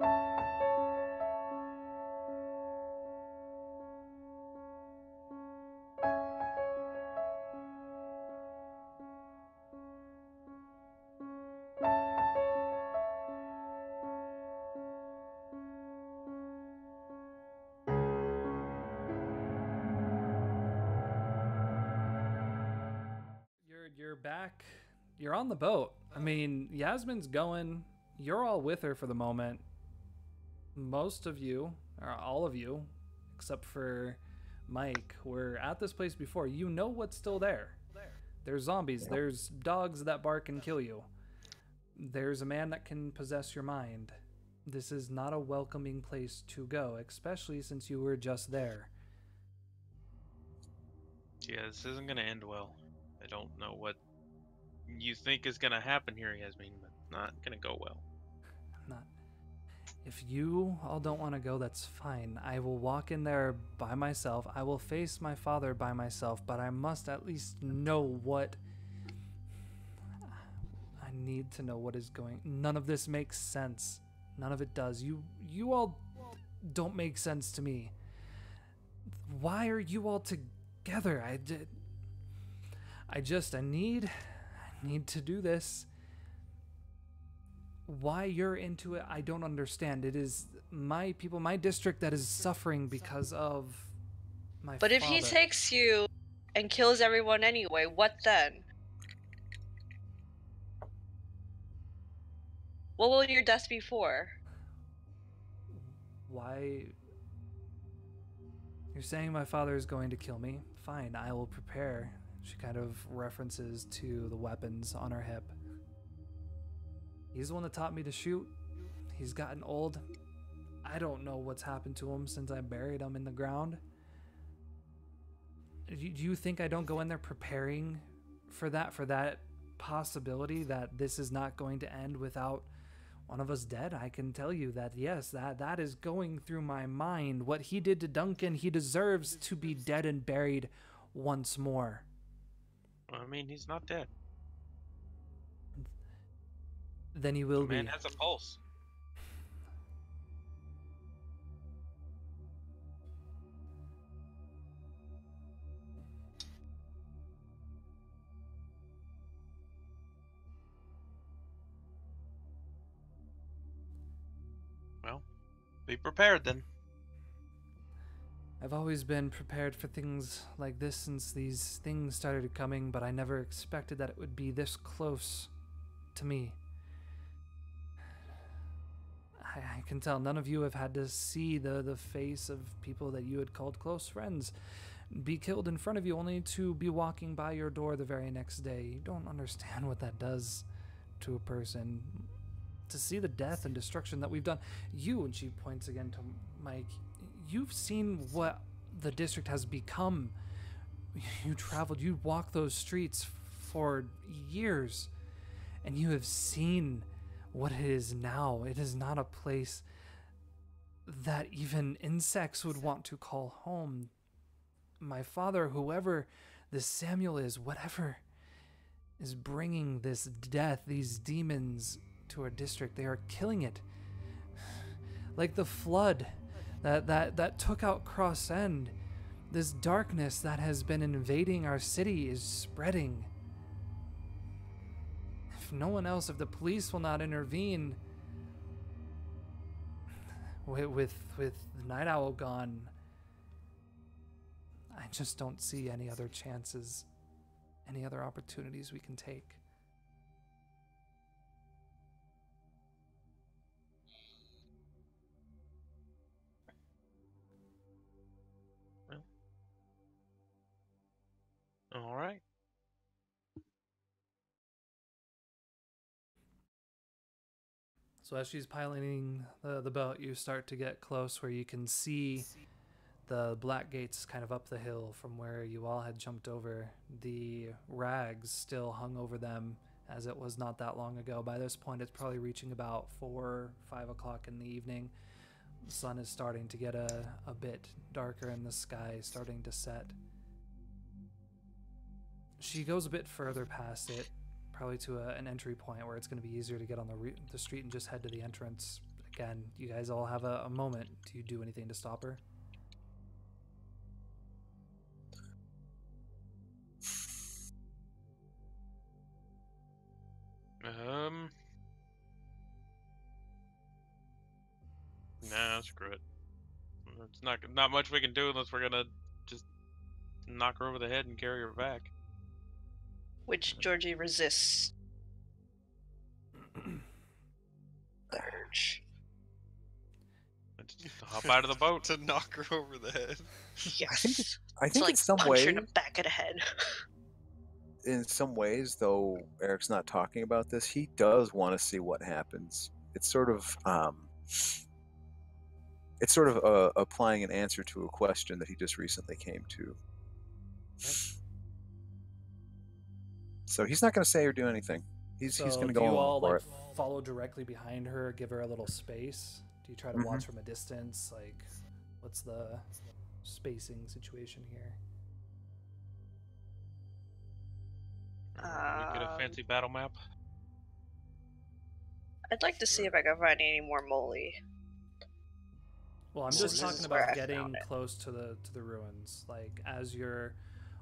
You're back. You're on the boat. I mean, Yasmin's going. You're all with her for the moment. Most of you, or all of you, except for Mike, were at this place before. You know what's still there. There's zombies. There's dogs that bark and kill you. There's a man that can possess your mind. This is not a welcoming place to go, especially since you were just there. Yeah, this isn't gonna end well. I don't know what you think is gonna happen here, Yasmin, but it's not gonna go well. Not. If you all don't want to go, that's fine. I will walk in there by myself. I will face my father by myself, but I must at least know what... I need to know what is going... None of this makes sense. None of it does. You all don't make sense to me. Why are you all together? I need to do this. Why you're into it, I don't understand. It is my people, my district that is suffering because of my But if he takes you and kills everyone anyway, what then? What will your death be for? Why? You're saying my father is going to kill me? Fine, I will prepare. She kind of references to the weapons on her hip. He's the one that taught me to shoot. He's gotten old. I don't know what's happened to him since I buried him in the ground. Do you think I don't go in there preparing for that possibility that this is not going to end without one of us dead? I can tell you that, yes, that is going through my mind. What he did to Duncan, he deserves to be dead and buried once more. I mean, he's not dead. Then he will be. The man has a pulse. Well, be prepared then. I've always been prepared for things like this since these things started coming, but I never expected that it would be this close to me. I can tell none of you have had to see the face of people that you had called close friends be killed in front of you, only to be walking by your door the very next day. You don't understand what that does to a person. To see the death and destruction that we've done. You, and she points again to Mike, you've seen what the district has become. You traveled, you walked those streets for years, and you have seen what it is now. It is not a place that even insects would want to call home. My father, whoever this Samuel is, whatever is bringing this death, these demons to our district, they are killing it. Like the flood that took out Cross End. This darkness that has been invading our city is spreading. If no one else, if the police will not intervene, with the Night Owl gone, I just don't see any other chances, any other opportunities we can take. Well, all right. So as she's piloting the boat, you start to get close where you can see the black gates kind of up the hill from where you all had jumped over. The rags still hung over them as it was not that long ago. By this point, it's probably reaching about 4, 5 o'clock in the evening. The sun is starting to get a bit darker and the sky is starting to set. She goes a bit further past it, probably to an entry point where it's going to be easier to get on the street and just head to the entrance. again, you guys all have a moment. Do you do anything to stop her? Nah, screw it. It's not much we can do unless we're gonna just knock her over the head and carry her back. Which Georgie resists. Urge. Just hop out of the boat. To knock her over the head. Yes. I think like in some punch ways, her in the back of the head. in some ways, though Eric's not talking about this, he does want to see what happens. It's sort of applying an answer to a question that he just recently came to. So he's not going to say or do anything. He's going to go do you along all for like it. follow directly behind her, give her a little space? Do you try to watch from a distance? Like, what's the spacing situation here? We get a fancy battle map. I'd like to see if I can find any more moly. Well, I'm So just this talking is where about I getting found it. close to the ruins. Like, as you're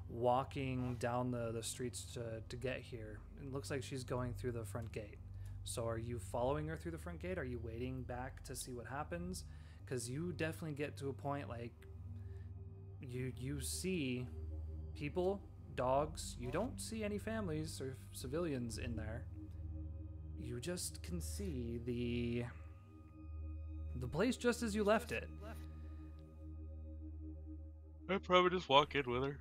walking down the streets to get here, it looks like she's going through the front gate. So are you following her through the front gate? Are you waiting back to see what happens? Because you definitely get to a point, like, you see people, dogs. You don't see any families or civilians in there. You just can see the place just as you left it. I'd probably just walk in with her.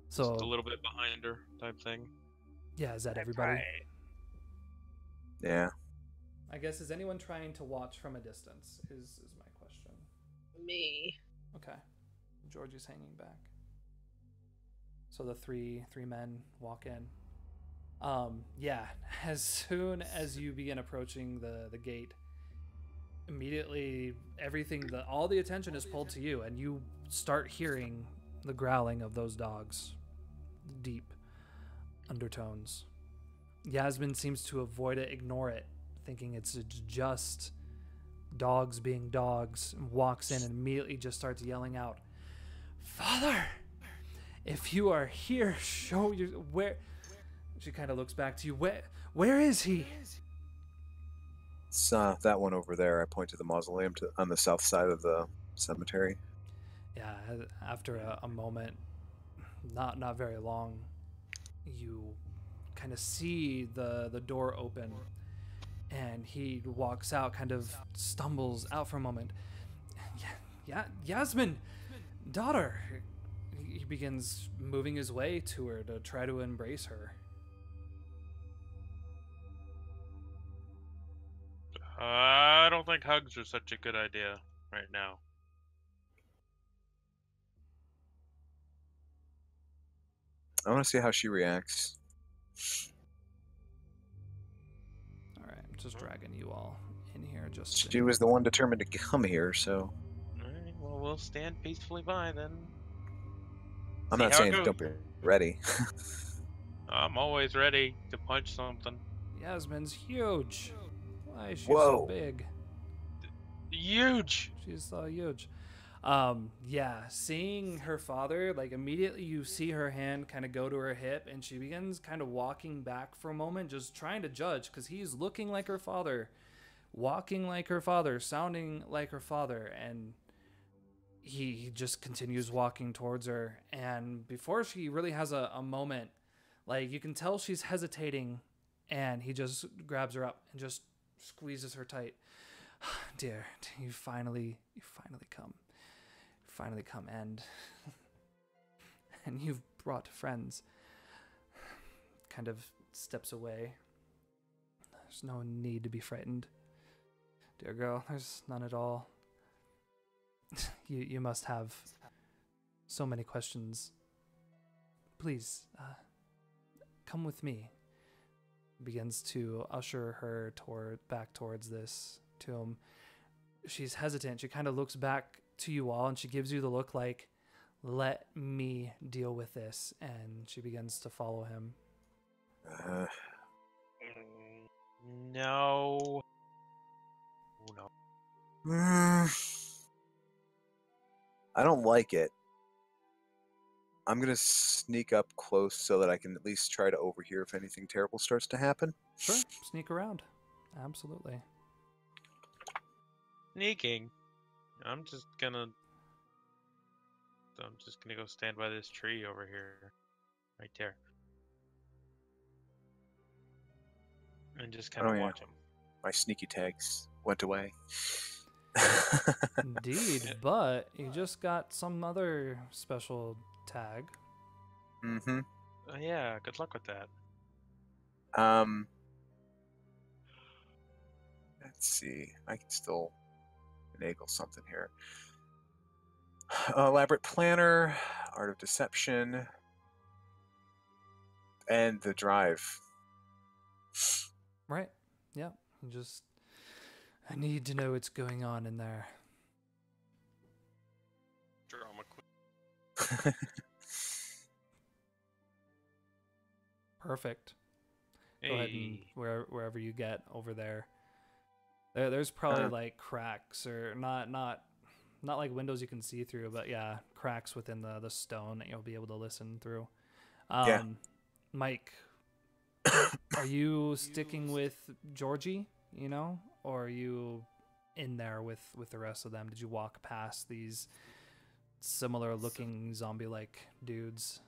So Just a little bit behind her type thing. yeah, is that everybody? Yeah. I guess, is anyone trying to watch from a distance is my question. Me. Okay. George is hanging back. So the three men walk in. Yeah, as soon as you begin approaching the gate, immediately all the attention is pulled to you, and you start hearing the growling of those dogs. Deep undertones. Yasmin seems to avoid it, ignore it, thinking it's just dogs being dogs, and walks in and immediately just starts yelling out, "Father! If you are here, show your where." She kind of looks back to you. Where is he? It's that one over there. I point to the mausoleum on the south side of the cemetery. Yeah, after a moment, not very long, you kind of see the door open, and he walks out, kind of stumbles out for a moment. Yeah, Yasmin, daughter. He begins moving his way to her to try to embrace her. I don't think hugs are such a good idea right now. I want to see how she reacts. All right, I'm just dragging you all in here. Just She was the one determined to come here, so Alright, well, we'll stand peacefully by then. I'm See not how it saying goes. don't be ready. I'm always ready to punch something. Yasmin's huge. Why is she Whoa. so big? Huge! She's so huge. Yeah, seeing her father, like, immediately you see her hand kind of go to her hip, and she begins kind of walking back for a moment, just trying to judge, because he's looking like her father, walking like her father, sounding like her father, and he just continues walking towards her. And before she really has a moment, like, you can tell she's hesitating, and he just grabs her up and just squeezes her tight. Dear, you finally come. And you've brought friends. Kind of steps away. There's no need to be frightened. Dear girl, there's none at all. You must have so many questions. Please, come with me. Begins to usher her back towards this tomb. She's hesitant. She kind of looks back to you all, and she gives you the look like, let me deal with this. And she begins to follow him. No. no. I don't like it. I'm gonna sneak up close so that I can at least try to overhear if anything terrible starts to happen. Sure, sneak around. Absolutely. Sneaking. I'm just gonna go stand by this tree over here. Right there. And just kind of Oh, yeah. watch him. My sneaky tags went away. Indeed, but you just got some other special tag. Mm-hmm. Yeah, good luck with that. Let's see. I can still finagle something here. Elaborate planner, art of deception, and the drive. Right. Yeah. I need to know what's going on in there. Drama queen. Perfect. Hey. Go ahead and wherever you get over there. There's probably like cracks or not like windows you can see through, but yeah, cracks within the stone that you'll be able to listen through. Yeah. Mike, are you sticking with Georgie, or are you in there with the rest of them? Did you walk past these similar looking zombie like dudes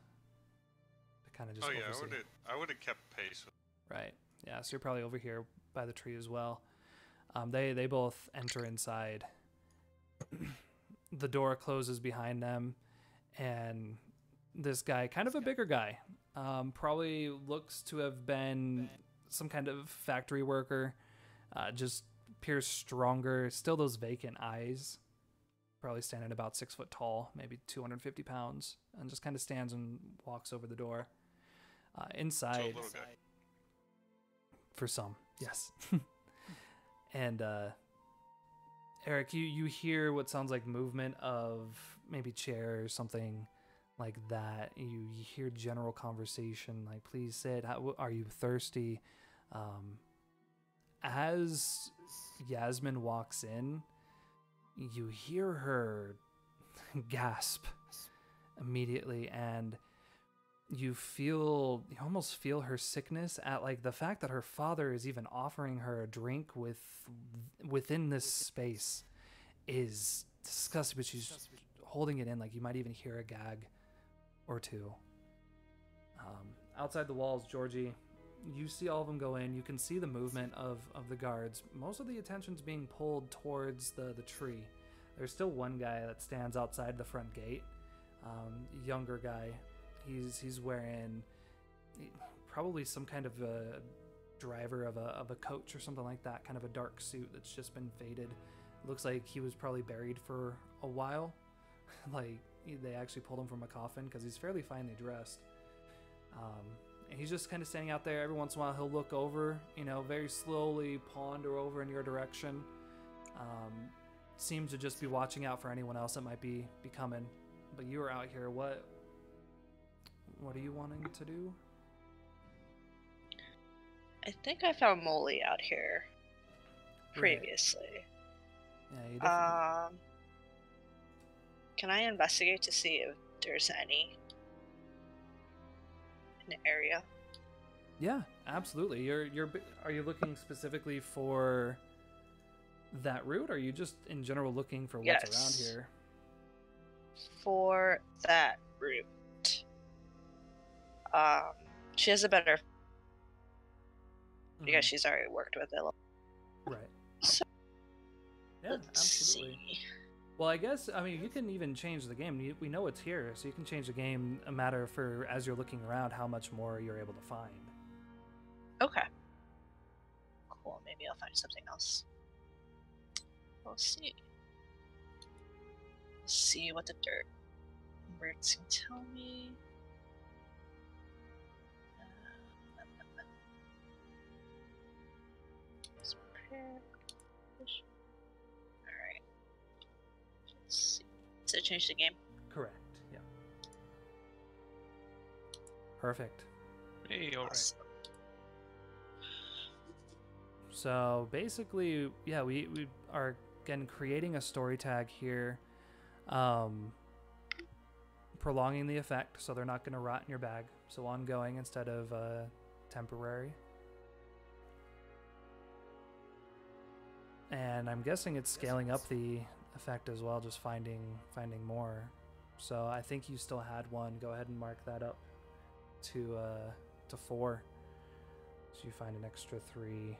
to kind of just oversee? I would have kept pace with. Right. Yeah, so you're probably over here by the tree as well. They both enter inside. The door closes behind them, and this guy, kind of a bigger guy, probably looks to have been some kind of factory worker, just appears stronger, still those vacant eyes, probably standing about 6 foot tall, maybe 250 pounds, and just kind of stands and walks over the door. Inside, So, little guy. for some, yes. And Eric, you hear what sounds like movement of maybe chairs or something like that. You hear general conversation like, please sit, are you thirsty? As Yasmin walks in, you hear her gasp immediately, and you almost feel her sickness at like the fact that her father is even offering her a drink within this space is disgusting, but she's holding it in. Like you might even hear a gag or two. Outside the walls, Georgie, you see all of them go in. You can see the movement of the guards. Most of the attention's being pulled towards the tree. There's still one guy that stands outside the front gate, younger guy. He's wearing probably some kind of a driver of a coach or something like that, kind of a dark suit that's just been faded. It looks like he was probably buried for a while. Like they actually pulled him from a coffin because he's fairly finely dressed. And he's just kind of standing out there. Every once in a while he'll look over, very slowly ponder over in your direction. Seems to just be watching out for anyone else that might be coming. But you are out here. What are you wanting to do? I think I found Molly out here previously. Yeah, you definitely... Can I investigate to see if there's any in the area? Yeah, absolutely. Are you looking specifically for that route, or are you just in general looking for what's around here? For that route. She has a better because she's already worked with it. Right. So, yeah, absolutely. See. Well, I guess, you can even change the game. We know it's here, so you can change the game a matter for, as you're looking around, how much more you're able to find. Okay. Cool, maybe I'll find something else. We'll see. We'll see what the dirt words can tell me. Alright. Let's see. So change the game? Correct, yeah. Perfect. Hey, alright. Awesome. So basically, yeah, we are again creating a story tag here, prolonging the effect so they're not going to rot in your bag. So ongoing instead of temporary. And I'm guessing it's scaling up the effect as well, just finding more. So I think you still had one. Go ahead and mark that up to 4. So you find an extra 3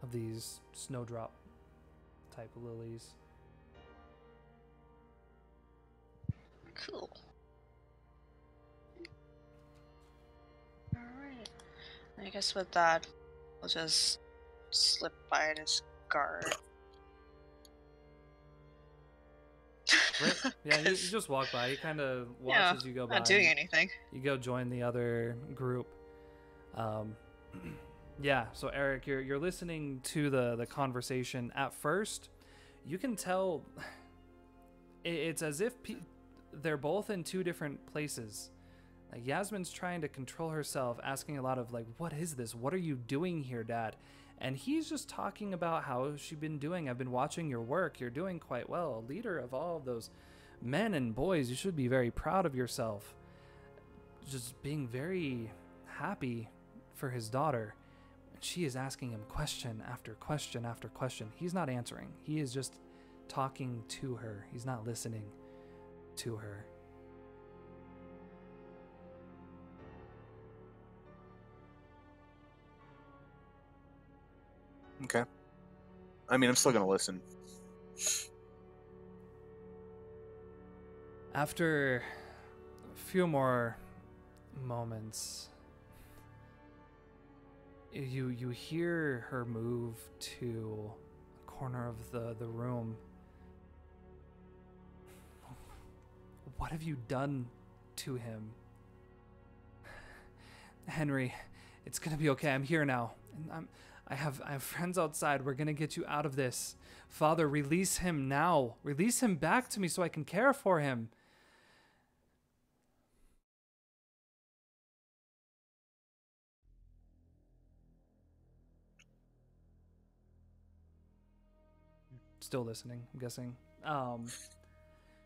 of these snowdrop type lilies. Cool. Alright. I guess with that, we'll just slip by his guard. Right. Yeah, you just walk by. He kind of watches you go by. Not doing anything. You go join the other group. Yeah, so Eric, you're listening to the conversation. At first, you can tell it's as if they're both in 2 different places. Like Yasmin's trying to control herself, asking a lot of like, "What is this? What are you doing here, Dad?" And he's just talking about how she's been doing. "I've been watching your work. You're doing quite well. A leader of all of those men and boys. You should be very proud of yourself." Just being very happy for his daughter. And she is asking him question after question after question. He's not answering. He is just talking to her. He's not listening to her. Okay. I mean, I'm still gonna listen. After a few more moments, you hear her move to a corner of the room. What have you done to him? Henry, it's gonna be okay. I'm here now. And I have friends outside. We're gonna get you out of this. Father, release him now. Release him back to me so I can care for him. Still listening, I'm guessing.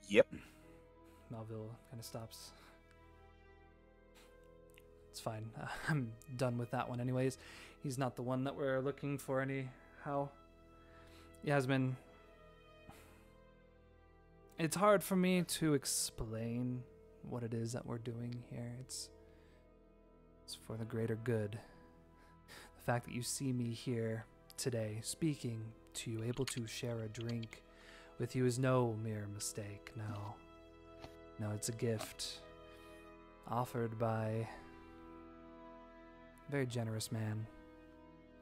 Yep. Melville kind of stops. It's fine. I'm done with that one anyways. He's not the one that we're looking for anyhow. Yasmin, it's hard for me to explain what it is that we're doing here. It's for the greater good. The fact that you see me here today, speaking to you, able to share a drink with you is no mere mistake, no. No, it's a gift offered by a very generous man.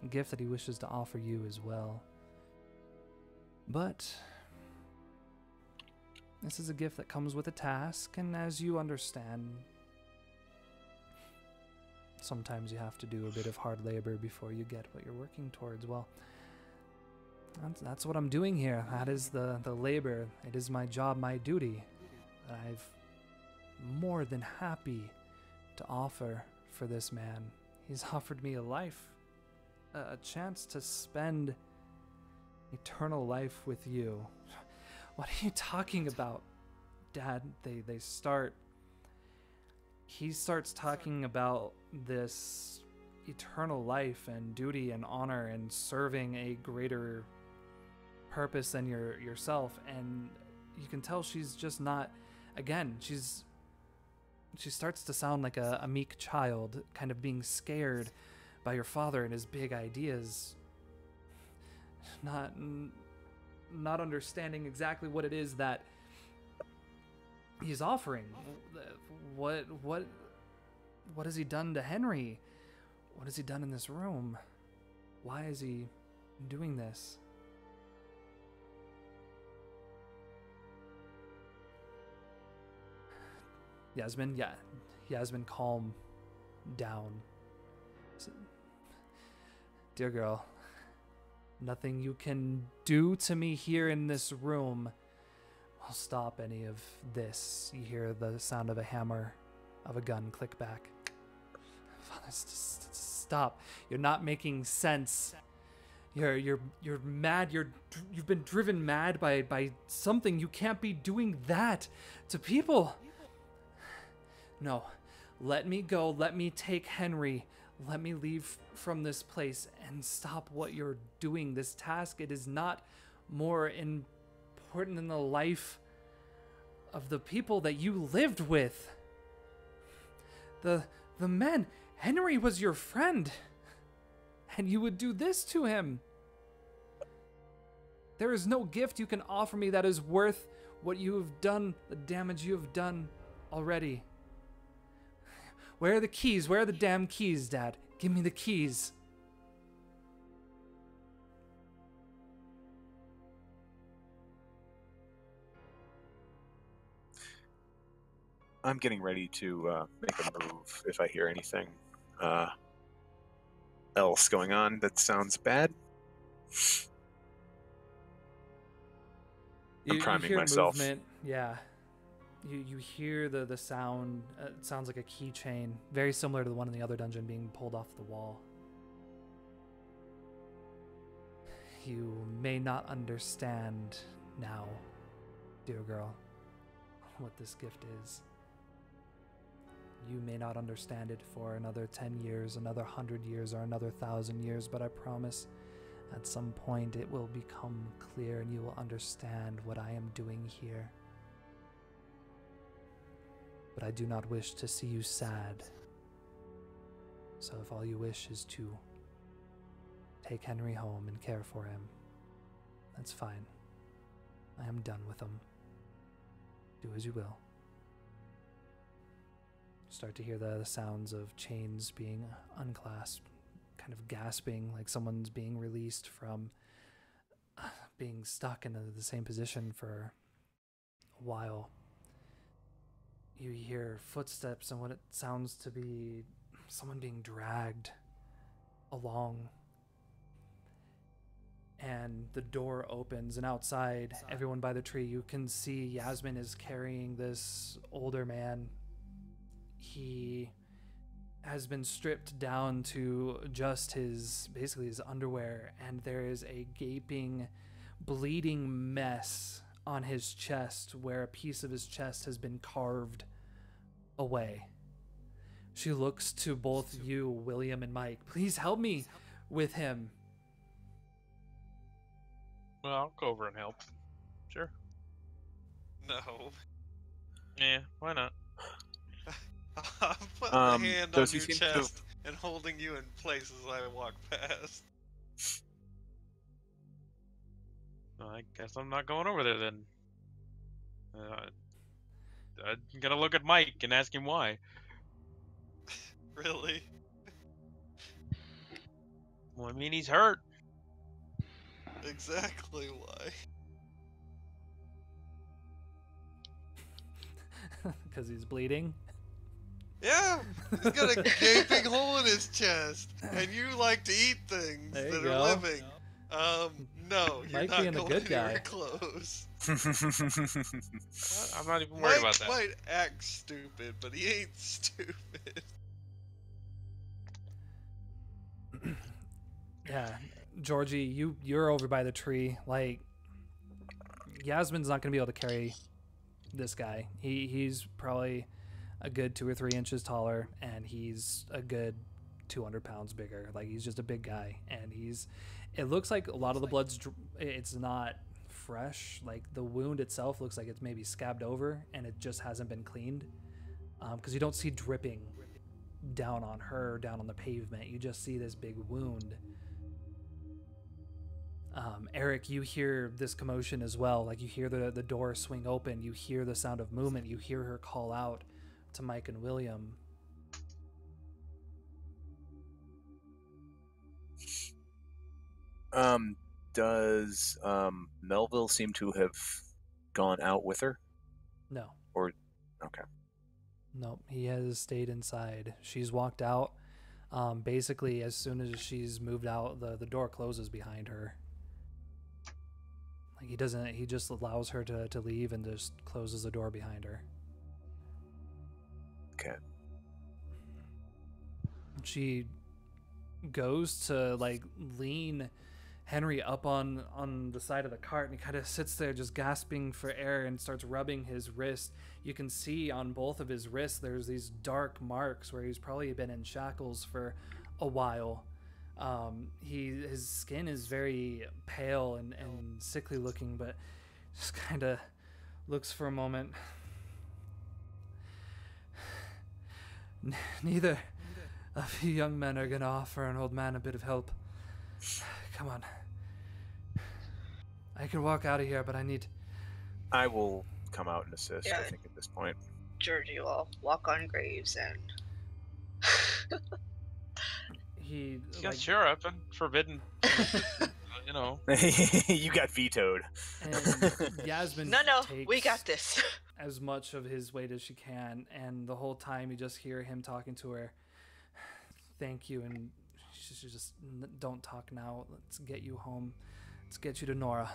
A gift that he wishes to offer you as well. But this is a gift that comes with a task, and as you understand, sometimes you have to do a bit of hard labor before you get what you're working towards. Well, that's what I'm doing here. That is the labor. It is my job, my duty. I've more than happy to offer for this man. He's offered me a life, a chance to spend eternal life with you. What are you talking about, Dad? He starts talking about this eternal life and duty and honor and serving a greater purpose than yourself, and you can tell she's just not. Again, she starts to sound like a meek child, kind of being scared by your father and his big ideas, not understanding exactly what it is that he's offering. What has he done to Henry? What has he done in this room? Why is he doing this? Yasmin, calm down. Dear girl, nothing you can do to me here in this room will stop any of this. You hear the sound of a hammer of a gun click back. Father, stop. You're not making sense. You're mad. You've been driven mad by something. You can't be doing that to people. No, let me go. Let me take Henry. Let me leave from this place and stop what you're doing. This task, it is not more important than the life of the people that you lived with. The men. Henry was your friend. And you would do this to him. There is no gift you can offer me that is worth what you have done, the damage you have done already. Where are the keys? Where are the damn keys, Dad? Give me the keys. I'm getting ready to make a move if I hear anything else going on that sounds bad. I'm priming hear myself. Movement. Yeah. You hear the sound. It sounds like a keychain, very similar to the one in the other dungeon being pulled off the wall. You may not understand now, dear girl, what this gift is. You may not understand it for another 10 years, another 100 years, or another 1,000 years, but I promise at some point it will become clear and you will understand what I am doing here. But I do not wish to see you sad. So if all you wish is to take Henry home and care for him, that's fine. I am done with him. Do as you will. Start to hear the sounds of chains being unclasped, kind of gasping like someone's being released from being stuck in the same position for a while. You hear footsteps and what it sounds to be someone being dragged along. And the door opens, and outside, everyone by the tree, you can see Yasmin is carrying this older man. He has been stripped down to just basically his underwear, and there is a gaping, bleeding mess on his chest where a piece of his chest has been carved away. She looks to both you, William and Mike. Please help me with him. Well, I'll go over and help. Sure. No. Yeah, why not? I'm putting a hand on does he your seem to have- chest and holding you in place as I walk past. Well, I guess I'm not going over there then. I'm gonna look at Mike and ask him why. Really? Well, I mean, he's hurt. Exactly why. Because he's bleeding. Yeah, he's got a gaping hole in his chest, and you like to eat things There you that go. are living. No, you're Mike not being the going good guy. anywhere close. I'm not even worried about Mike that. might act stupid, but he ain't stupid. Yeah, Georgie, you're over by the tree. Like, Yasmin's not gonna be able to carry this guy. He's probably a good 2 or 3 inches taller, and he's a good 200 pounds bigger. Like, he's just a big guy, and it looks like a lot of the blood's it's not fresh. Like, the wound itself looks like it's maybe scabbed over, and it just hasn't been cleaned, because you don't see dripping down on her, down on the pavement. You just see this big wound. Eric, you hear this commotion as well. Like, you hear the door swing open. You hear the sound of movement. You hear her call out to Mike and William. Does Melville seem to have gone out with her? No. Or okay. Nope, he has stayed inside. She's walked out. Basically, as soon as she's moved out, the door closes behind her. Like, he just allows her to leave and just closes the door behind her. Okay. She goes to, like, lean Henry up on the side of the cart, and he kind of sits there just gasping for air and starts rubbing his wrist. You can see on both of his wrists there's these dark marks where he's probably been in shackles for a while. His skin is very pale and sickly looking, but just kind of looks for a moment. Neither of you young men are gonna offer an old man a bit of help. Come on. I can walk out of here, but I will come out and assist, Yeah. I think, at this point. Georgie will walk on graves and he Yeah, like, sure, I've been forbidden. You know. You got vetoed. and Yasmin no, takes we got this. as much of his weight as she can, and the whole time you just hear him talking to her. Thank you, and she just, don't talk now. Let's get you home. Let's get you to Nora.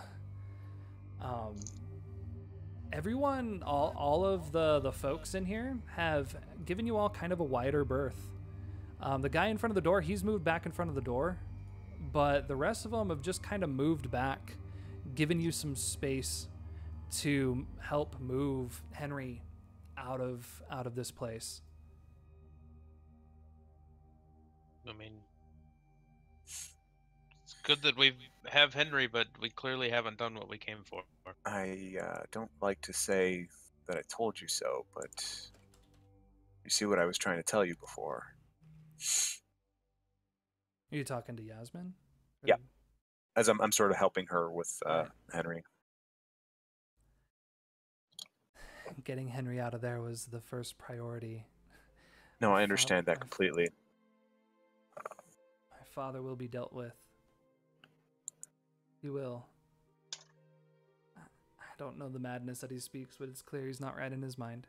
Everyone, all of the folks in here have given you all kind of a wider berth. The guy in front of the door, he's moved back in front of the door, but the rest of them have just kind of moved back, given you some space to help move Henry out of this place. I mean, it's good that we have Henry, but we clearly haven't done what we came for. I don't like to say that I told you so, but you see what I was trying to tell you before. Are you talking to Yasmin? Yeah. As I'm sort of helping her with Right. Henry. Getting Henry out of there was the first priority. No, I understand that completely. My father will be dealt with. He will. I don't know the madness that he speaks, but it's clear he's not right in his mind.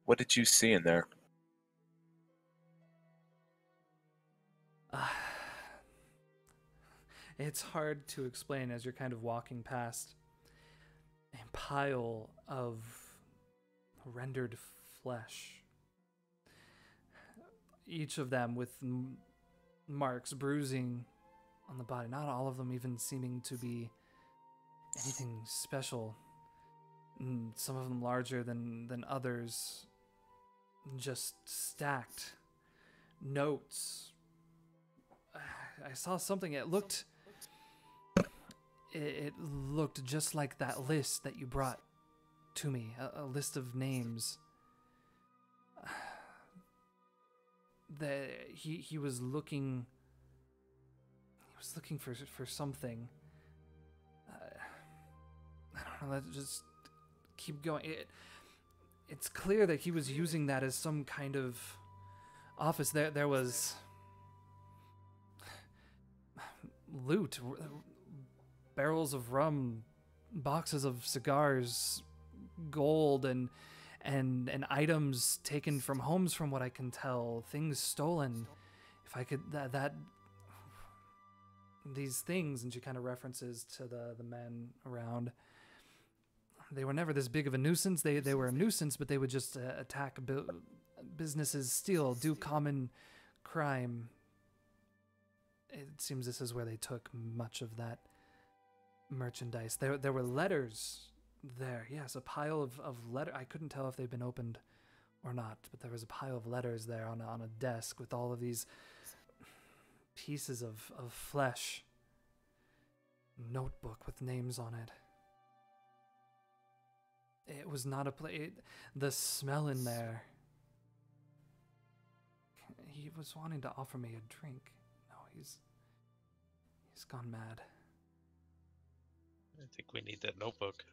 What did you see in there? It's hard to explain as you're kind of walking past a pile of rendered flesh. Each of them with marks, bruising on the body. Not all of them even seeming to be anything special. Some of them larger than others. Just stacked. Notes. I saw something. It looked just like that list that you brought to me. A list of names. He was looking. He was looking for something. I don't know. Let's just keep going. It's clear that he was using that as some kind of office. There was loot, barrels of rum, boxes of cigars, gold, and items taken from homes, from what I can tell, things stolen. If I could, these things, and she kind of references to the men around. They were never this big of a nuisance. They were a nuisance, but they would just attack businesses, steal, do common crime. It seems this is where they took much of that merchandise. There were letters there. Yes, a pile of letters. I couldn't tell if they'd been opened or not, but there was a pile of letters there on a desk with all of these pieces of flesh. Notebook with names on it. It was not a place. The smell in there. He was wanting to offer me a drink. No, he's gone mad. I think we need that notebook.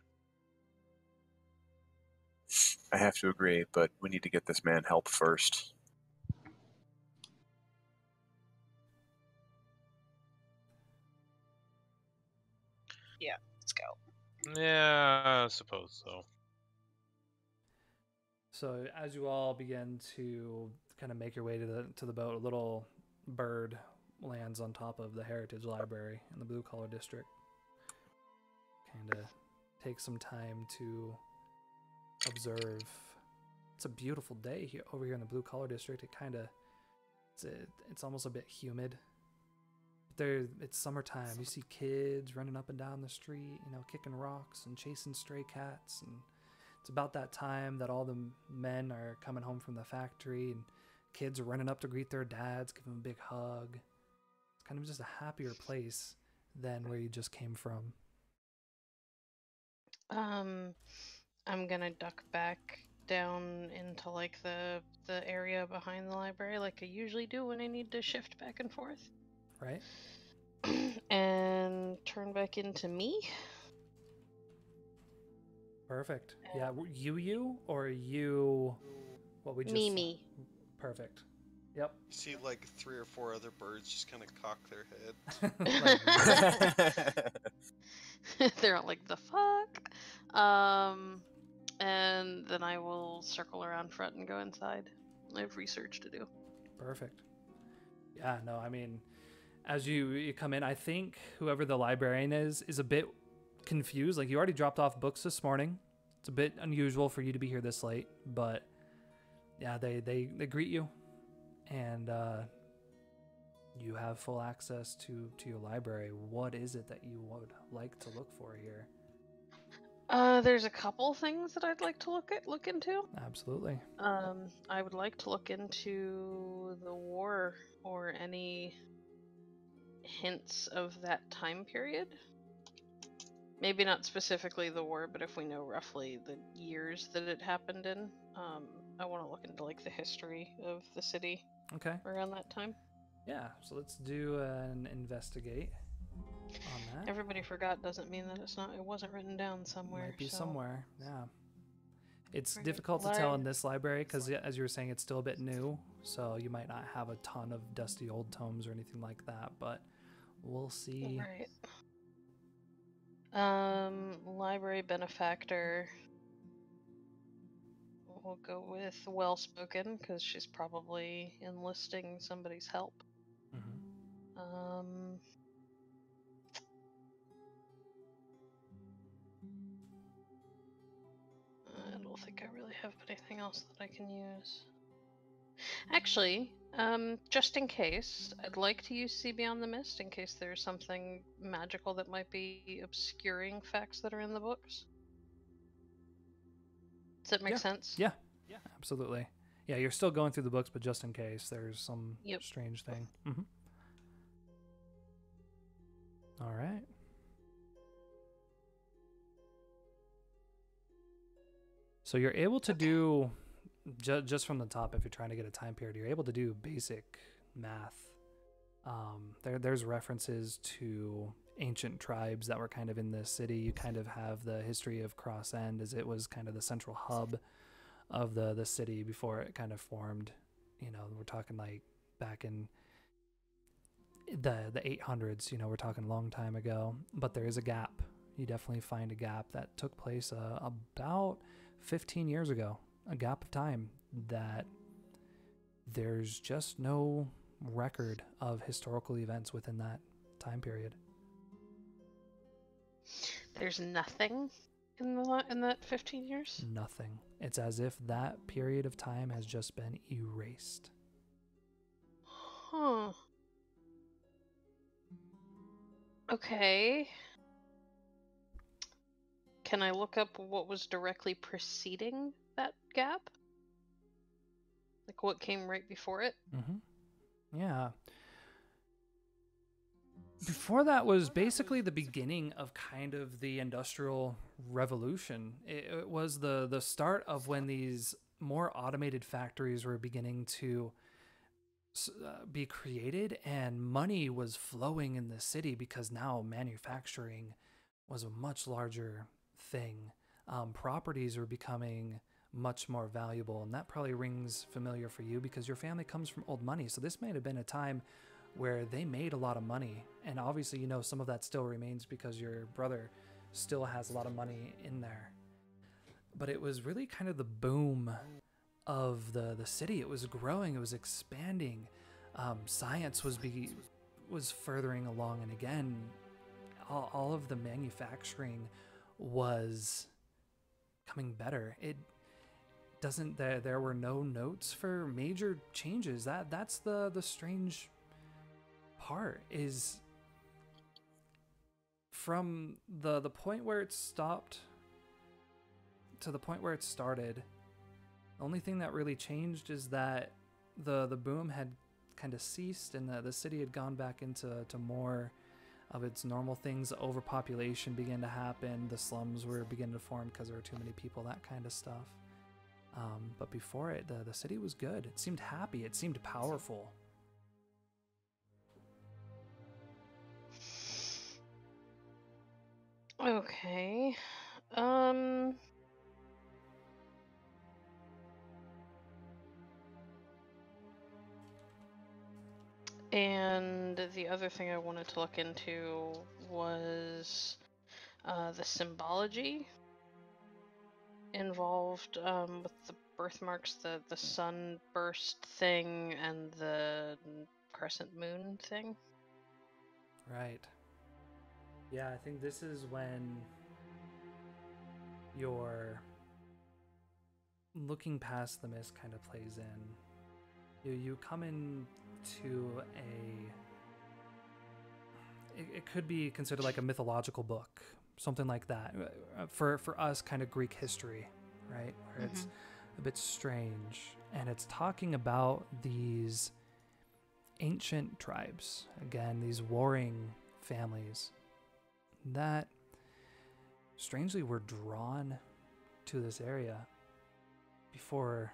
I have to agree, but we need to get this man help first. Yeah, let's go. Yeah, I suppose so. So as you all begin to kind of make your way to the boat, a little bird lands on top of the Heritage Library in the Blue Collar District. Kind of takes some time to observe. It's a beautiful day here over here in the Blue Collar District. It kind of it's almost a bit humid. it's summertime. You see kids running up and down the street, you know, kicking rocks and chasing stray cats. And it's about that time that all the men are coming home from the factory and kids are running up to greet their dads, give them a big hug. It's kind of just a happier place than where you just came from. I'm gonna duck back down into like the area behind the library like I usually do when I need to shift back and forth. Right? And turn back into me. Perfect. Yeah, you or you what we just Me. Perfect. Yep. You see like 3 or 4 other birds just kind of cock their head. They're all like, the fuck? And then I will circle around front and go inside. I have research to do. Perfect. Yeah, no, I mean, as you come in, I think whoever the librarian is a bit confused. Like, you already dropped off books this morning. It's a bit unusual for you to be here this late, but yeah, they greet you, and you have full access to your library. What is it that you would like to look for here? There's a couple things that I'd like to look into. Absolutely. I would like to look into the war or any hints of that time period. Maybe not specifically the war, but if we know roughly the years that it happened in, I want to look into like the history of the city. Okay. Around that time. Yeah, so let's do an investigate on that. Everybody forgot doesn't mean that it wasn't written down somewhere. Might be so. somewhere, yeah. It's Right. difficult to tell in this library because, as you were saying, it's still a bit new, so you might not have a ton of dusty old tomes or anything like that, but we'll see. Right. Library benefactor. We'll go with well-spoken because she's probably enlisting somebody's help. Mm-hmm. I don't think I really have anything else that I can use. Actually, just in case, I'd like to use See Beyond the Mist in case there's something magical that might be obscuring facts that are in the books. Does that make sense? Yeah, absolutely. Yeah, you're still going through the books, but just in case there's some strange thing. Mm-hmm. All right. So you're able to do, just from the top, if you're trying to get a time period, you're able to do basic math. There's references to ancient tribes that were kind of in this city. You kind of have the history of Cross End, as it was kind of the central hub of the city before it kind of formed. You know, we're talking like back in the 800s, you know, we're talking a long time ago. But there is a gap. You definitely find a gap that took place about 15 years ago, a gap of time that there's just no record of historical events within that time period. There's nothing in that 15 years? Nothing. It's as if that period of time has just been erased. Huh. Okay. Can I look up what was directly preceding that gap? Like what came right before it? Mm-hmm. Yeah. Before that was basically the beginning of kind of the Industrial Revolution. It was the start of when these more automated factories were beginning to be created, and money was flowing in the city because now manufacturing was a much larger thing. Properties were becoming much more valuable, and that probably rings familiar for you because your family comes from old money. So this may have been a time where they made a lot of money, and obviously, you know, some of that still remains because your brother still has a lot of money in there. But it was really kind of the boom of the city. It was growing, it was expanding. Science was furthering along, and again, all of the manufacturing was coming better. It doesn't. There were no notes for major changes. That's the strange part, is from the point where it stopped to the point where it started, the only thing that really changed is that the boom had kind of ceased, and the city had gone back into more of its normal things. Overpopulation began to happen. The slums were beginning to form because there were too many people, that kind of stuff. But before it, the city was good. It seemed happy. It seemed powerful. Okay. And the other thing I wanted to look into was the symbology involved with the birthmarks, the sunburst thing and the crescent moon thing. Right. Yeah, I think this is when your looking past the mist kind of plays in. You come into it could be considered like a mythological book, something like that. For us, kind of Greek history, right? Where it's a bit strange, and it's talking about these ancient tribes, again, these warring families that strangely were drawn to this area. Before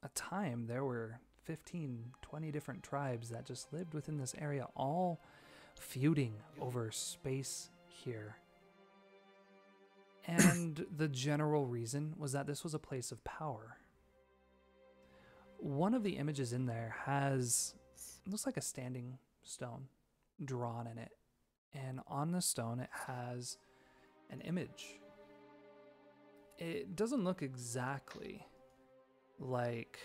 a time, there were 15, 20 different tribes that just lived within this area, all feuding over space here. And the general reason was that this was a place of power. One of the images in there has, looks like a standing stone drawn in it. And on the stone, it has an image. It doesn't look exactly like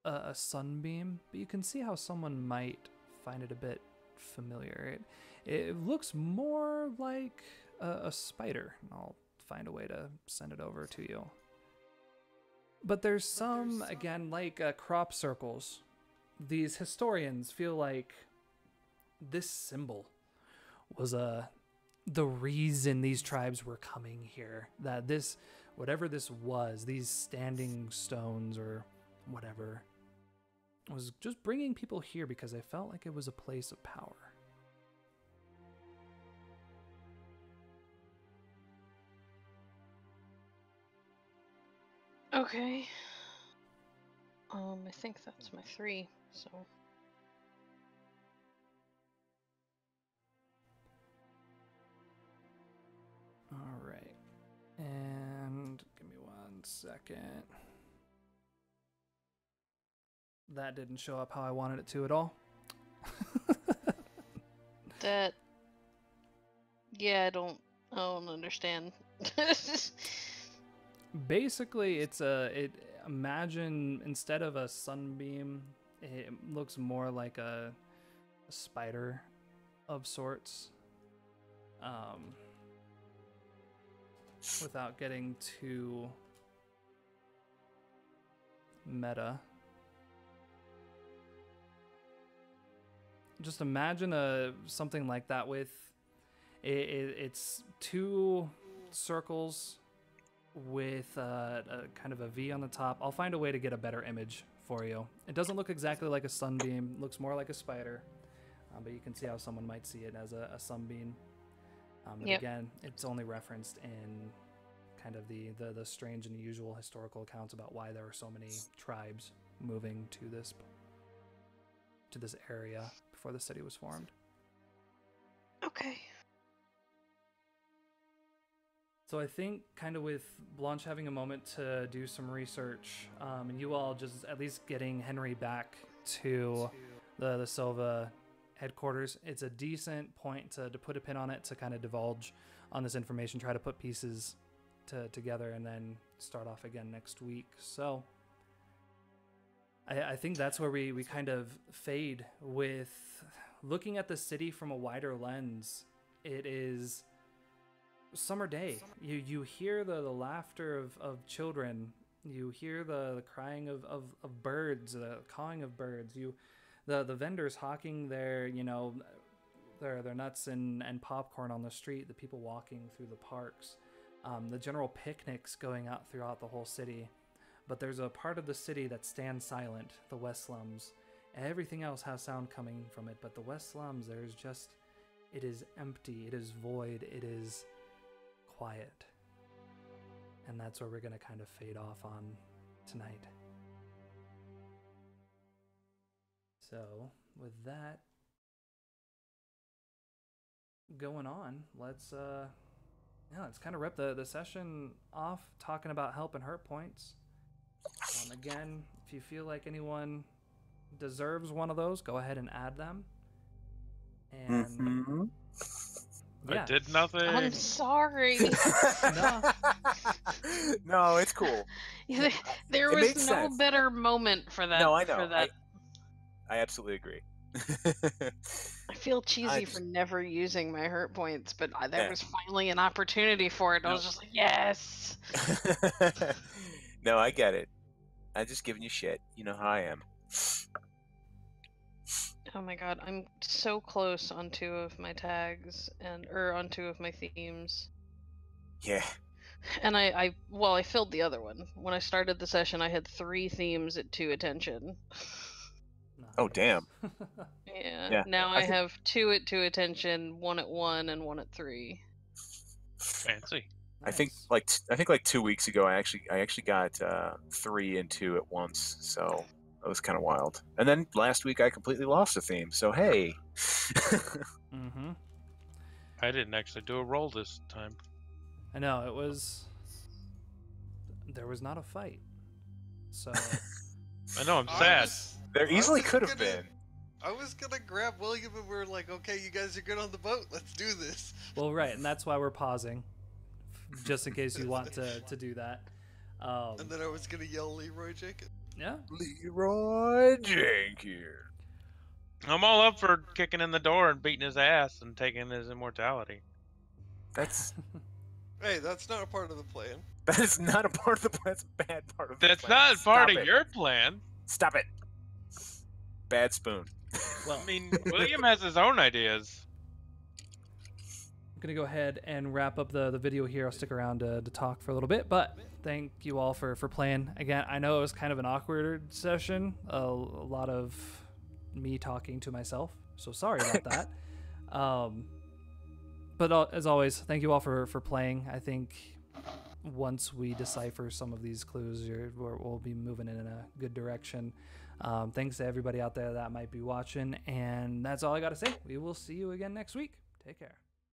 a sunbeam, but you can see how someone might find it a bit familiar. It looks more like a spider. I'll find a way to send it over to you. But there's some, again, like crop circles. These historians feel like this symbol was the reason these tribes were coming here. That this, whatever this was, these standing stones or whatever, was just bringing people here because they felt like it was a place of power. Okay. I think that's my 3, so. All right. And give me 1 second. That didn't show up how I wanted it to at all. That. Yeah, I don't understand. Basically, it's imagine instead of a sunbeam, it looks more like a spider of sorts. Without getting too meta. Just imagine something like that with it's 2 circles with a kind of a V on the top. I'll find a way to get a better image for you. It doesn't look exactly like a sunbeam. It looks more like a spider, but you can see how someone might see it as a sunbeam. But again, it's only referenced in kind of the strange and unusual historical accounts about why there were so many tribes moving to this area before the city was formed. Okay. So I think kind of with Blanche having a moment to do some research, and you all just at least getting Henry back to the Silva headquarters, it's a decent point to put a pin on it, to kind of divulge on this information, try to put pieces together, and then start off again next week. So I think that's where we kind of fade with looking at the city from a wider lens. It is summer day. You hear the laughter of children. You hear the crying of birds, the cawing of birds. the vendors hawking their, their nuts and popcorn on the street, the people walking through the parks, the general picnics going out throughout the whole city. But there's a part of the city that stands silent, the West Slums. Everything else has sound coming from it, but the West Slums, it is empty, it is void, it is quiet. And that's where we're going to kind of fade off on tonight. So, with that going on, let's kind of rip the session off talking about help and hurt points. Again, if you feel like anyone deserves one of those, go ahead and add them. And I did nothing. I'm sorry. No. No, it's cool. There It was makes no sense. better moment for that. No, I know. For that. I absolutely agree. I feel cheesy for never using my hurt points, but there was finally an opportunity for it. I was just like, yes. No, I get it. I'm just giving you shit. You know how I am. Oh my god, I'm so close on 2 of my tags or on 2 of my themes. Yeah. And I filled the other one. When I started the session, I had 3 themes at 2 attention. Nice. Oh, damn. Yeah. Now I have 2 at 2 attention, 1 at 1, and 1 at 3. Fancy. I think like 2 weeks ago, I actually got 3 and 2 at once. So that was kind of wild. And then last week, I completely lost a theme. So hey. Mm-hmm. I didn't actually do a roll this time. I know, there was not a fight. So I know, I'm sad. There easily could have been. I was gonna grab William and we were like, okay, you guys are good on the boat. Let's do this. well, right, and that's why we're pausing, just in case you want to do that. And then I was gonna yell Leroy Jenkins. Yeah. Leroy Jenkins. I'm all up for kicking in the door and beating his ass and taking his immortality. That's Hey, that's not a part of the plan. that is not a part of the plan. That's a bad part of the That's plan. not part Stop of it. your plan. Stop it. Bad spoon. Well, I mean, William has his own ideas. I'm going to go ahead and wrap up the video here. I'll stick around to talk for a little bit, but thank you all for playing. Again, I know it was kind of an awkward session, a lot of me talking to myself, so sorry about that. But as always, thank you all for playing. I think once we decipher some of these clues, we'll be moving in a good direction. Thanks to everybody out there that might be watching, and that's all I got to say. We will see you again next week. Take care.